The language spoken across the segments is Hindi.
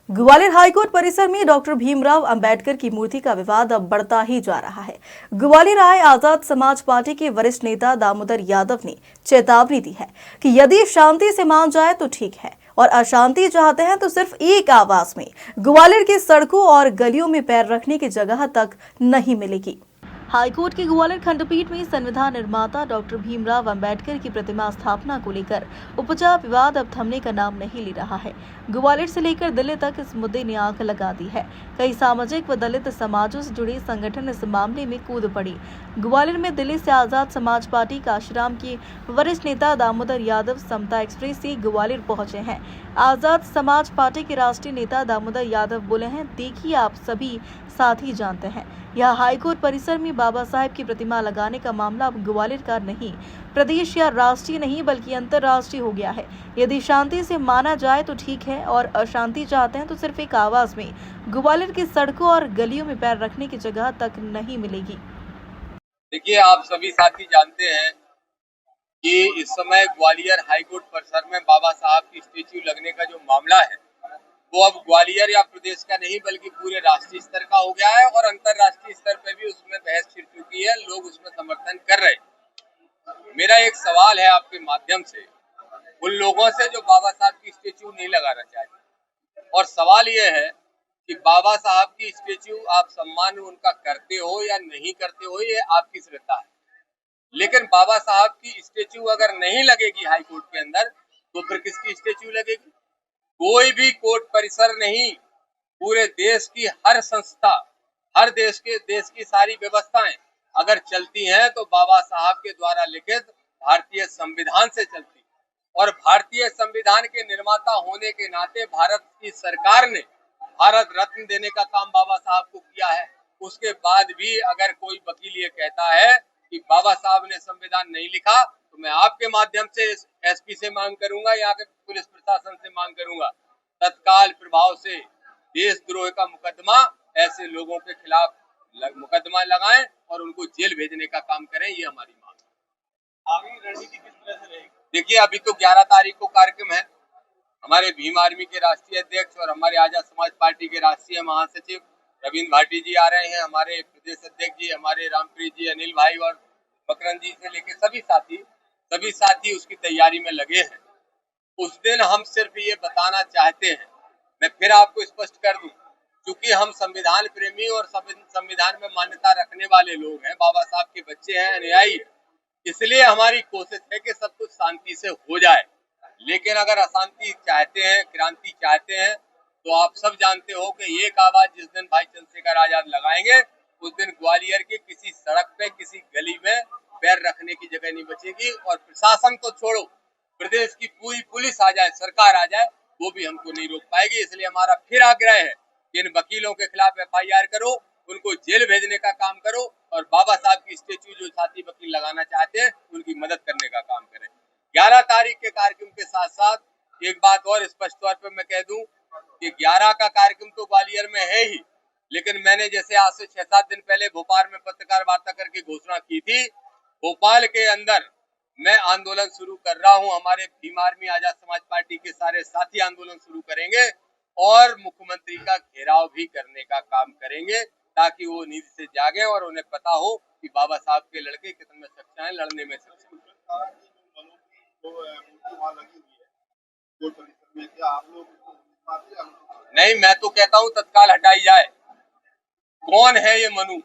ग्वालियर हाईकोर्ट परिसर में डॉक्टर भीमराव अंबेडकर की मूर्ति का विवाद अब बढ़ता ही जा रहा है। ग्वालियर आए आजाद समाज पार्टी के वरिष्ठ नेता दामोदर यादव ने चेतावनी दी है कि यदि शांति से मान जाए तो ठीक है और अशांति चाहते हैं तो सिर्फ एक आवाज में ग्वालियर की सड़कों और गलियों में पैर रखने की जगह तक नहीं मिलेगी। हाईकोर्ट की ग्वालियर खंडपीठ में संविधान निर्माता डॉक्टर भीमराव अंबेडकर की प्रतिमा स्थापना को लेकर उपजा विवाद अब थमने का नाम नहीं ले रहा है। ग्वालियर से लेकर दिल्ली तक इस मुद्दे ने आंख लगा दी है। कई सामाजिक व दलित समाजों से जुड़े संगठन इस मामले में कूद पड़ी। ग्वालियर में दिल्ली से आजाद समाज पार्टी काशीराम के वरिष्ठ नेता दामोदर यादव समता एक्सप्रेस से ग्वालियर पहुंचे हैं। आजाद समाज पार्टी के राष्ट्रीय नेता दामोदर यादव बोले हैं, देखिए आप सभी साथी जानते हैं, यह हाईकोर्ट परिसर में बाबा साहेब की प्रतिमा लगाने का मामला अब ग्वालियर का नहीं, प्रदेश या राष्ट्रीय नहीं बल्कि अंतर्राष्ट्रीय हो गया है। यदि शांति से माना जाए तो ठीक है और अशांति चाहते हैं तो सिर्फ एक आवाज में ग्वालियर की सड़कों और गलियों में पैर रखने की जगह तक नहीं मिलेगी। देखिए, आप सभी साथी जानते हैं कि इस समय ग्वालियर हाईकोर्ट परिसर में बाबा साहब की स्टेच्यू लगने का जो मामला है वो अब ग्वालियर या प्रदेश का नहीं बल्कि पूरे राष्ट्रीय स्तर का हो गया है और अंतर्राष्ट्रीय स्तर पर भी उसमें बहस छिड़ चुकी है। लोग उसमें समर्थन कर रहे हैं। मेरा एक सवाल है आपके माध्यम से उन लोगों से जो बाबा साहब की स्टेच्यू नहीं लगाना चाहते, और सवाल ये है कि बाबा साहब की स्टेच्यू आप सम्मान उनका करते हो या नहीं करते हो, ये आपकी श्रद्धा है। लेकिन बाबा साहब की स्टेच्यू अगर नहीं लगेगी हाईकोर्ट के अंदर तो फिर किसकी स्टेच्यू लगेगी? कोई भी कोर्ट परिसर नहीं, पूरे देश की हर संस्था, हर देश की सारी व्यवस्थाएं अगर चलती हैं तो बाबा साहब के द्वारा लिखित भारतीय संविधान से चलती। और भारतीय संविधान के निर्माता होने के नाते भारत की सरकार ने भारत रत्न देने का काम बाबा साहब को किया है। उसके बाद भी अगर कोई वकील ये कहता है कि बाबा साहब ने संविधान नहीं लिखा तो मैं आपके माध्यम से एसपी से मांग करूंगा, यहाँ के पुलिस प्रशासन से मांग करूंगा, तत्काल प्रभाव से देशद्रोह का मुकदमा ऐसे लोगों के खिलाफ मुकदमा लगाएं और उनको जेल भेजने का काम करें। ये हमारी मांग है। आगे रणनीति किस तरह से रहेगी? देखिए, अभी तो 11 तारीख को कार्यक्रम है। हमारे भीम आर्मी के राष्ट्रीय अध्यक्ष और हमारे आजाद समाज पार्टी के राष्ट्रीय महासचिव रविंद्र भाटी जी आ रहे हैं। हमारे प्रदेश अध्यक्ष जी, हमारे रामप्रीत जी, अनिल भाई और मकरंद जी से लेकर सभी साथी उसकी तैयारी में लगे हैं। उस दिन हम सिर्फ ये बताना चाहते हैं, मैं फिर आपको स्पष्ट कर दूं, क्योंकि हम संविधान प्रेमी और संविधान में मान्यता रखने वाले लोग हैं, बाबा साहब के बच्चे हैं, अनुयायी हैं, इसलिए हमारी कोशिश है कि सब कुछ शांति से हो जाए। लेकिन अगर अशांति चाहते हैं, क्रांति चाहते हैं, तो आप सब जानते हो कि एक आवाज जिस दिन भाई चंद्रशेखर आजाद लगाएंगे उस दिन ग्वालियर की किसी सड़क पे, किसी गली में पैर रखने की जगह नहीं बचेगी। और प्रशासन को छोड़ो, प्रदेश की पूरी पुलिस आ जाए, सरकार आ जाए, वो भी हमको नहीं रोक पाएगी। इसलिए हमारा फिर आग्रह है कि इन वकीलों के खिलाफ FIR करो, उनको जेल भेजने का काम करो और बाबा साहब की स्टेच्यू जो साथी वकील लगाना चाहते हैं उनकी मदद करने का काम करें। 11 तारीख के कार्यक्रम के साथ साथ एक बात और स्पष्ट तौर पर मैं कह दूं कि 11 का कार्यक्रम तो ग्वालियर में है ही, लेकिन मैंने जैसे आज से 6-7 दिन पहले भोपाल में पत्रकार वार्ता करके घोषणा की थी, भोपाल के अंदर मैं आंदोलन शुरू कर रहा हूं। हमारे भीम आर्मी आजाद समाज पार्टी के सारे साथी आंदोलन शुरू करेंगे और मुख्यमंत्री का घेराव भी करने का काम करेंगे, ताकि वो नींद से जागे और उन्हें पता हो कि बाबा साहब के लड़के कितने सक्षम हैं, लड़ने में सक्षम हैं। नहीं, मैं तो कहता हूँ तत्काल हटाई जाए। कौन है ये मनु?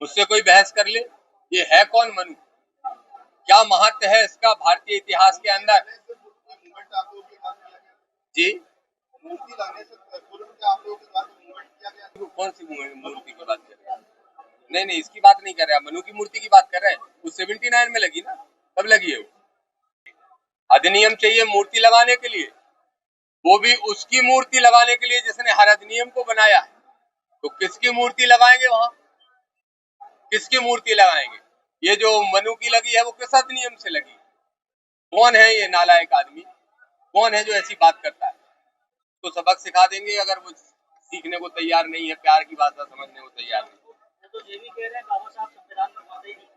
मुझसे कोई बहस कर ले, ये है कौन मनु? क्या महत्व है इसका भारतीय इतिहास के अंदर? जी, कौन सी मूर्ति की बात कर रहे हैं? नहीं, इसकी बात नहीं कर रहे हैं, मनु की मूर्ति की बात कर रहे हैं। वो 79 में लगी ना, कब लगी है वो? अधिनियम चाहिए मूर्ति लगाने के लिए, वो भी उसकी मूर्ति लगाने के लिए जिसने हर अधिनियम को बनाया है। तो किसकी मूर्ति लगाएंगे वहां? किसकी मूर्ति लगाएंगे? ये जो मनु की लगी है वो किस अधिनियम से लगी? कौन है ये नालायक आदमी? कौन है जो ऐसी बात करता है? तो सबक सिखा देंगे अगर वो सीखने को तैयार नहीं है, प्यार की भाषा समझने को तैयार नहीं। तो ये भी कह रहे हैं बाबा साहब संविधान बनवाते ही नहीं।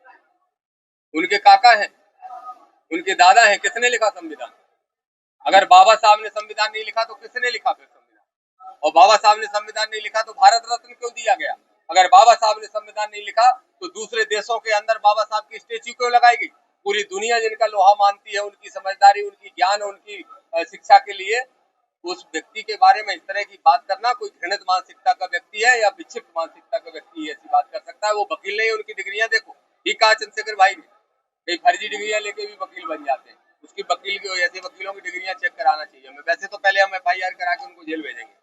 उनके काका हैं, उनके दादा हैं, किसने लिखा संविधान? अगर बाबा साहब ने संविधान नहीं लिखा तो किसने लिखा फिर संविधान? और बाबा साहब ने संविधान नहीं लिखा तो भारत रत्न क्यों दिया गया? अगर बाबा साहब ने संविधान नहीं लिखा तो दूसरे देशों के अंदर बाबा साहब की स्टेच्यू क्यों लगाई गई? पूरी दुनिया जिनका लोहा मानती है, उनकी समझदारी, उनकी ज्ञान, उनकी शिक्षा के लिए उस व्यक्ति के बारे में इस तरह की बात करना, कोई घृणित मानसिकता का व्यक्ति है या विक्षिप्त मानसिकता का व्यक्ति ऐसी बात कर सकता है। वो वकील नहीं, उनकी डिग्रियां देखो। ठीक कहा चंद्रशेखर भाई ने, कई फर्जी डिग्रियां लेके भी वकील बन जाते हैं। उसकी वकील की ऐसे वकीलों की डिग्रियां चेक कराना चाहिए हमें। वैसे तो पहले हम FIR करा के उनको जेल भेजेंगे।